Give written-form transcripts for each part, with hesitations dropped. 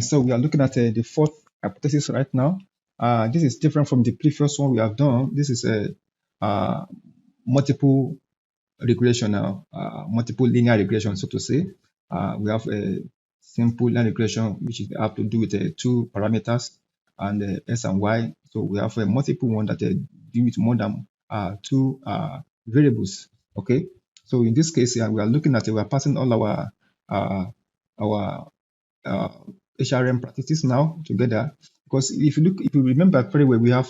So we are looking at the fourth hypothesis right now. This is different from the previous one we have done. This is a multiple regression now, multiple linear regression, so to say. We have a simple linear regression, which is have to do with two parameters and x and y. So we have a multiple one that deal with more than two variables. Okay. So in this case, we are looking at we are passing all our HRM practices now together, because if you remember very well, we have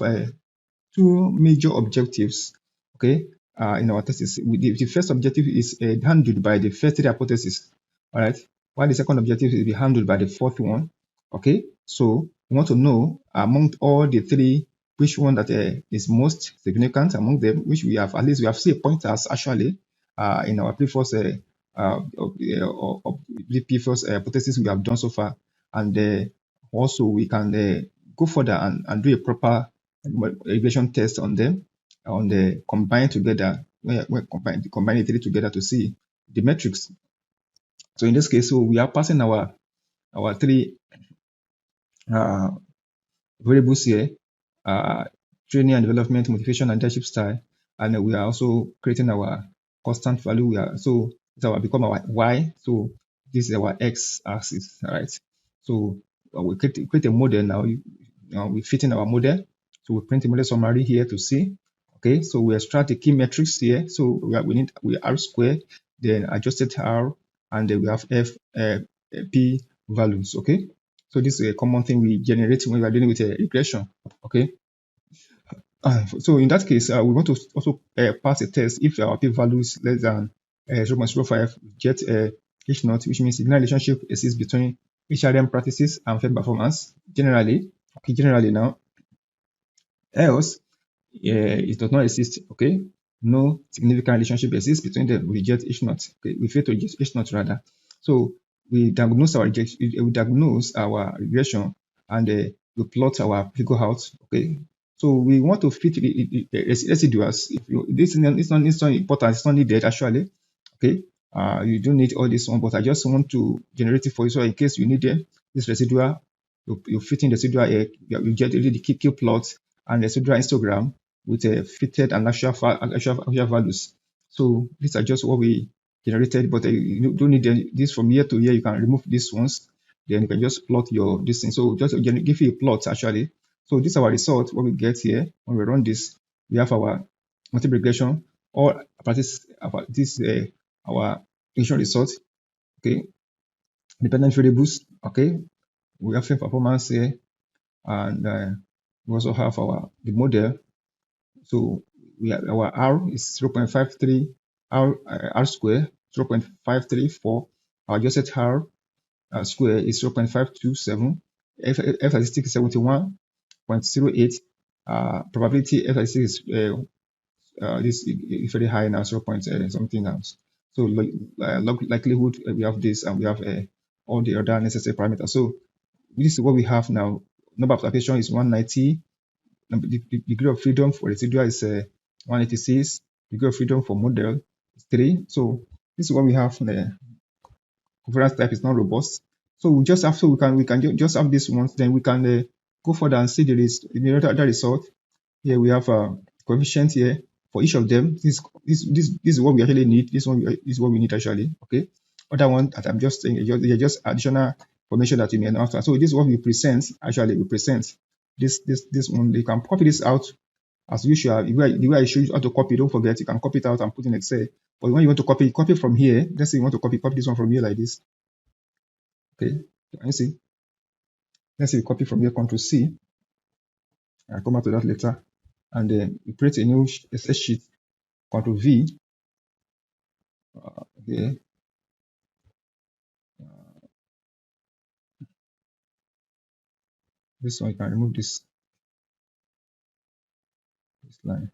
two major objectives. Okay, in our thesis, the first objective is handled by the first three hypotheses. All right, while the second objective is handled by the fourth one. Okay, so we want to know among all the three which one that is most significant among them, which we have, at least we have seen pointers actually in our previous the previous hypothesis we have done so far, and also we can go further and do a proper regression test on them, on the combine together, we combine the three together to see the metrics. So in this case, so we are passing our three uh, variables here, training and development, motivation and leadership style, and we are also creating our constant value. It will become our y. So this is our x-axis, all right? So we create a model now. We fit in our model. So we print a model summary here to see. Okay, so we extract the key metrics here. So we R square, then adjusted R, and then we have p values. Okay, so this is a common thing we generate when we are dealing with a regression. Okay. So in that case, we want to also pass a test if our p value is less than 0.05, get H naught, which means the relationship exists between HRM practices and firm performance generally. Okay, generally now. Else, it does not exist. Okay, no significant relationship exists between them. We reject H naught. Okay, we fail to reject H naught rather. So we diagnose our regression, and we plot our figure out. Okay, so we want to fit the residuals. This is not important. It's not needed actually. Okay, you don't need all this one, but I just want to generate it for you, so in case you need them, this residual, you fit in the residual here. You get the key plot and the residual histogram with a fitted and actual values. So these are just what we generated, but you don't need this from year to year. You can remove these ones, then you can just plot your this thing. So just give you a plot actually. So this is our result. What we get here when we run this, we have our multiple regression or practice about this our initial result. Okay, dependent variables. Okay, we have performance here, and we also have the model. So we have our R is 0.53 R square 0.534. Our adjusted R square is 0.527. F statistic is 71.08. Probability F statistic is this is very high now, 0. Something else. So likelihood, we have this, and we have all the other necessary parameters. So this is what we have now. Number of application is 190. The degree of freedom for residual is 186. Degree of freedom for model is 3. So this is what we have. The confidence type is not robust. So we just have we can just have this once. Then we can go further and see the other result. Here we have a coefficient here for each of them. This is what we actually need. This one is what we need actually. Okay. Other one that I'm just saying, they're just additional information that you may know after. So this is what we present. Actually, we present this one. You can copy this out as usual. The way I show you how to copy, don't forget you can copy it out and put in Excel. But when you want to copy from here. Let's say you want to copy this one from here like this. Okay. Can you see? Let's say you copy from here, Control C. I'll come back to that later. And then you create a new Excel sheet, Control V. Here. This one, you can remove this line.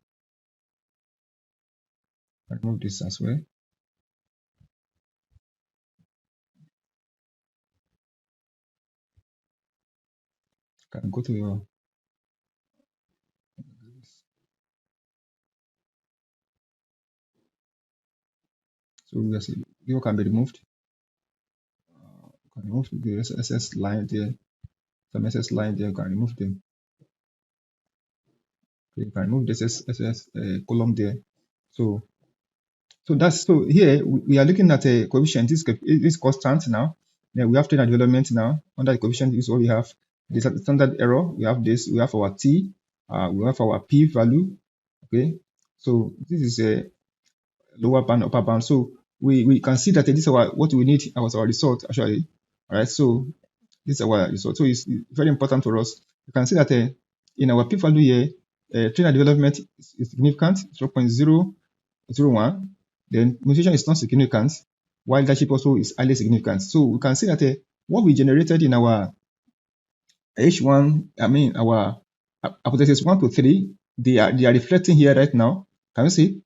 Remove this as well. You can go to your so you see, video can be removed. can remove the SS line there, some SS line there, you can remove them. Okay, you can remove this SS column there. So here we are looking at a coefficient. This is constant now. Then we have trainer development now. Under the coefficient is what we have. The standard error. We have this. We have our t. We have our p value. Okay. So this is a lower bound, upper bound. So we can see that this is what we need as our result actually. All right. So this is our result. So it's very important for us. You can see that in our p value here, trainer development is significant, 0.001. Then motivation is not significant, while leadership also is highly significant. So we can see that what we generated in our H1, our hypothesis 1 to 3, they are reflecting here right now. Can you see?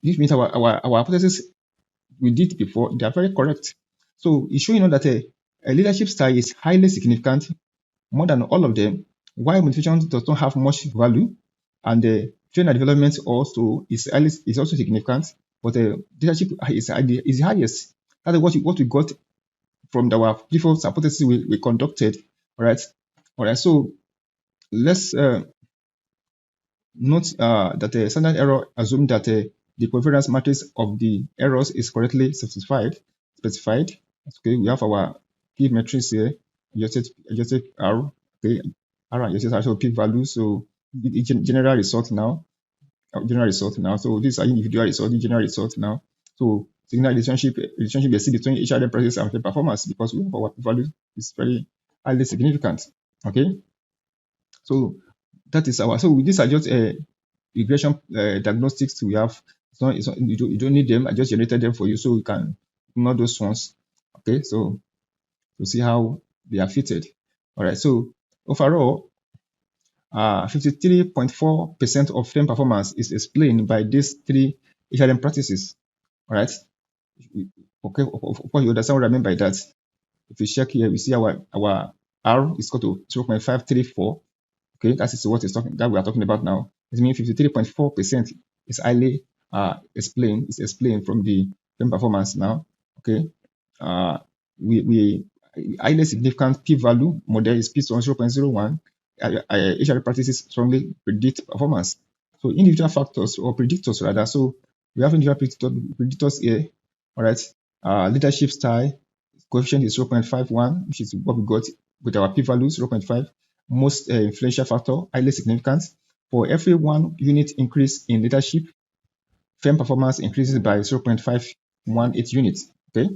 This means our hypothesis we did before, they are very correct. So it's showing that a leadership style is highly significant, more than all of them, while motivation does not have much value, and the trainer development also is also significant, but leadership is the highest. That's what we got from our previous hypothesis we conducted. All right. So let's note that the standard error assumed that the covariance matrix of the errors is correctly specified. Okay, we have our p matrix here, adjusted R. Okay, R adjusted R, so p value. So the general result now. So these are individual result, the general result now. So signal relationship you see between HRM process and performance, because we have our value is very highly significant. Okay, so that is our. So these are just regression diagnostics we have. You don't need them. I just generated them for you, so you can ignore those ones. Okay, so to see how they are fitted. All right. So overall, 53.4% of firm performance is explained by these three HRM practices. All right. Okay. Of course, you understand what I mean by that. If you check here, we see our R is equal to 0.534. Okay, that is what we are talking about now. It means 53.4% is highly explained from the firm performance now. Okay. We highly significant p-value model is p 0.01. HRM practices strongly predict performance. So individual factors or predictors rather. So we have individual predictors here. All right. Leadership style coefficient is 0.51, which is what we got with our p-value 0.5. Most influential factor, highly significant. For every 1 unit increase in leadership, firm performance increases by 0.518 units. Okay.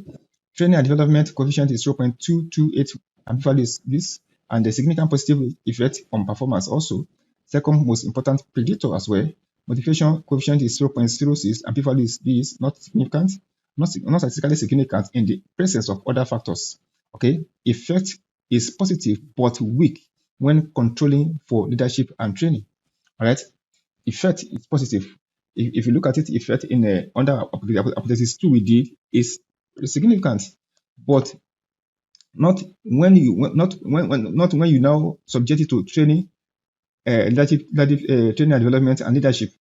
Training and development coefficient is 0.228, and p-value is this, and the significant positive effect on performance also. Second most important predictor as well. Motivation coefficient is 0.06, and p-value is this, not significant, not statistically significant in the presence of other factors. Okay. Effect is positive but weak when controlling for leadership and training. All right. Effect is positive. If you look at it, effect in under hypothesis 2 we did is significant, but not when you now subject it to training, training and development and leadership.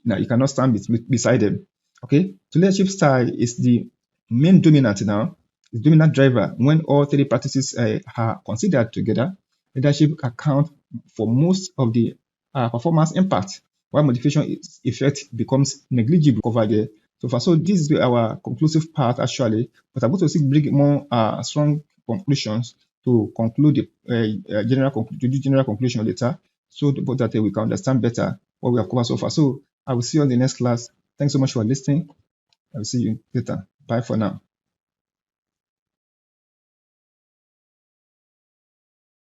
Now you cannot stand beside them. Okay, so leadership style is the main dominant now, is dominant driver when all three practices are considered together. Leadership account for most of the performance impact, while motivation effect becomes negligible over there. So this is our conclusive part actually, but I'm going to bring more strong conclusions to conclude the general conclusion later, so that we can understand better what we have covered so far. So I will see you on the next class. Thanks so much for listening. I will see you later. Bye for now.